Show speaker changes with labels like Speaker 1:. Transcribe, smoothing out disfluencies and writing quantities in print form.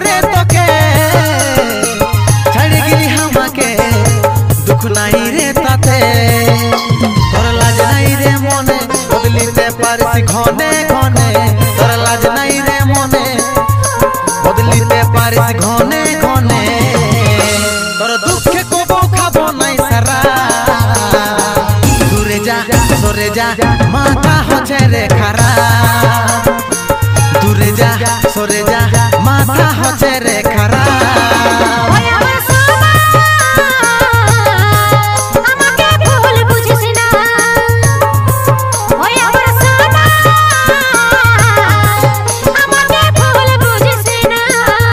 Speaker 1: रे तोके छाड़ी गिली हमाके दुख नहीं रे ताते तोर लाज नहीं रे मोने बदलिते पारिस घने घने तोर लाज नहीं रे मोने बदलिते पारिस घने घने तोर दुख को खाबो नहीं सारा दूरे जा सरे जा माथा होछे रे खारा दूरे जा सरे जा माथा होछे